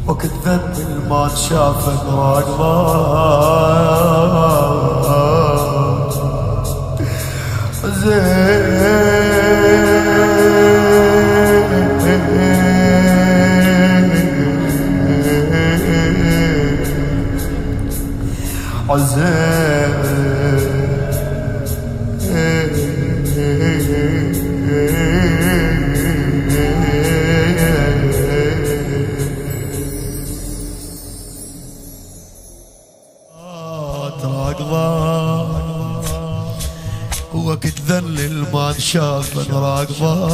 وقت ذنب ما تشافك راقبة وقت ذلل ما نشاف راقبة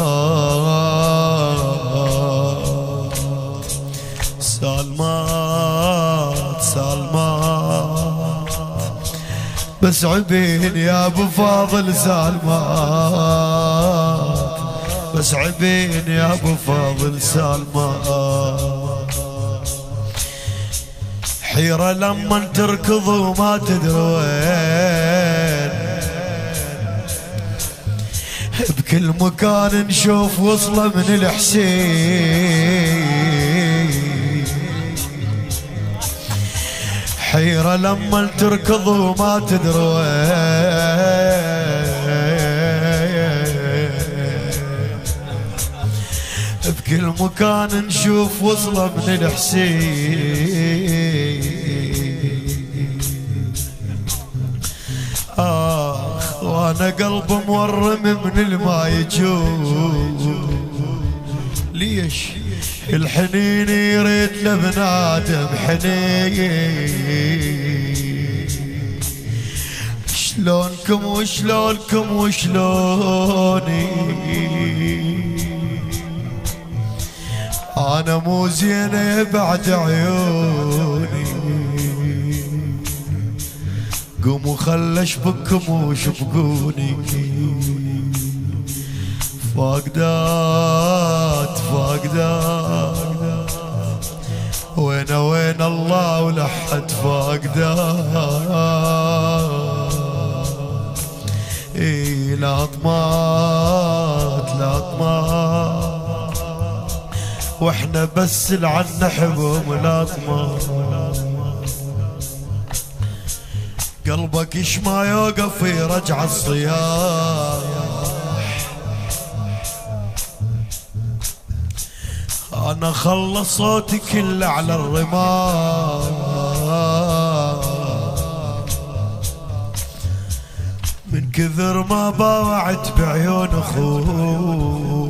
سالمات سالمات بس عبين يا ابو فاضل سالمات بس عبين يا ابو فاضل سالمات حيرة لما تركض وما تدري وين بكل مكان نشوف وصله من الحسين حيرة لما تركض وما تدري وين بكل مكان نشوف وصله من الحسين وانا قلبي مورم من الماء يجوب ليش الحنين يريد لبنادم حنين شلونكم وشلونكم وشلوني انا مو زينه بعد عيوني قوموا خلى اشبككم وشبكوني فاقدات فاقدات وين الله ولحد فاقدات اي لا طمات لا طمات واحنا بس العن نحبهم لا طمات قلبك ايش ما يوقف يرجع الصياح انا خلص صوتي كله على الرمال من كثر ما باوعت بعيون اخوه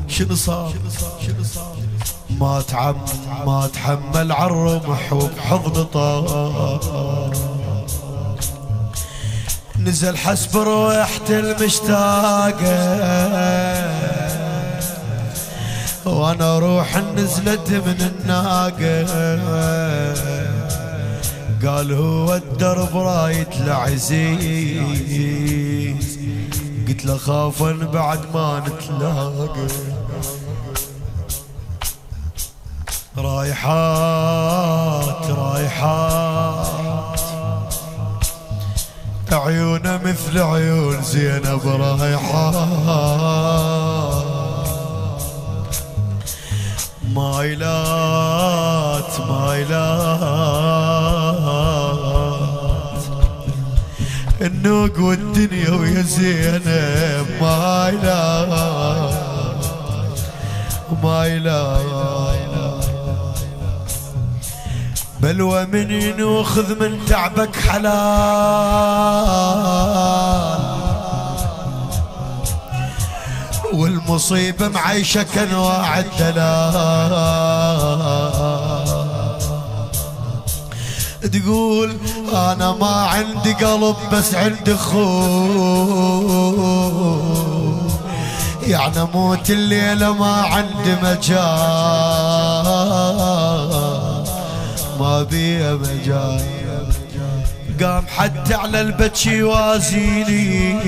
شنو صار ما تحمل عالرمح وبحضن طار نزل حسب رويحة المشتاقة وانا روح نزلت من الناقة قال هو الدرب رايد لعزيز قلت له خافا بعد ما نتلاقى رايحات رايحات عيونه مثل عيون زينب رايحات مايلات مايلات النوق والدنيا ويا زينب مايلات مايلات بلوى منين واخذ من تعبك حلال والمصيبة معيشك انواع الدلال تقول انا ما عندي قلب بس عندي خوف يعني موت الليلة ما عندي مجال ما بيه مجال قام حتى على البتشي يوازيني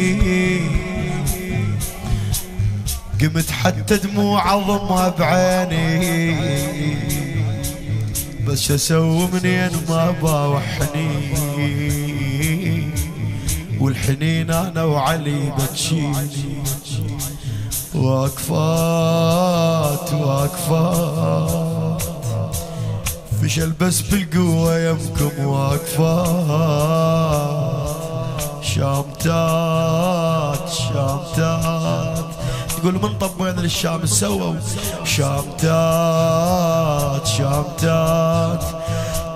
قمت حتى دموع ضمها بعيني بس اسوي منين ما باوحني والحنين انا وعلي بتشيني واقفات واقفات فشل بس بالقوة يمكم واقفات. شامتات شامتات تقول من طبينا للشام سووا. شامتات شامتات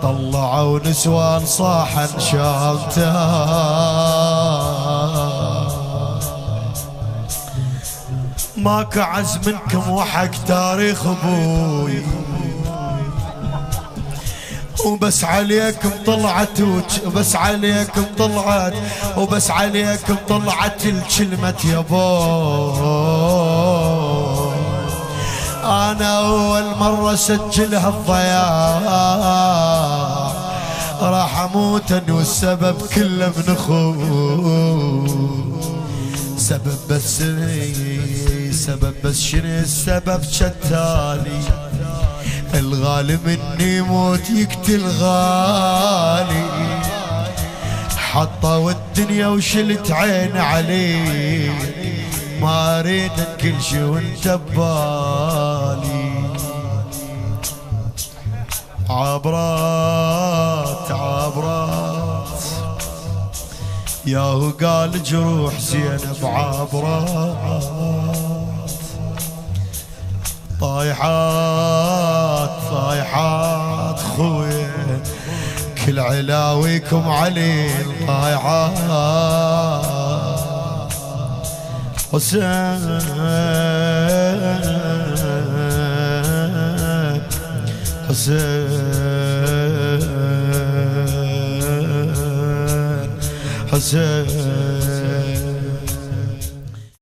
طلعوا نسوان صاحا شامتات. ماك عز منكم وحق تاريخ ابوي، وبس عليكم طلعت وبس عليكم طلعت وبس عليكم طلعت الكلمة يا بوي. انا اول مرة سجلها الضياع، راح اموت انا والسبب كله من اخوي. سبب بس شنو السبب؟ شتالي الغالي مني موت يقتل غالي. حطوا الدنيا وشلت عين عليه، ما اريد كل شي وانت ببالي. عبرات عبرات ياهو قال جروح زينب عبرات. طايحات طايحات خويا كل علاويكم علي طايحات. حسين حسين حسين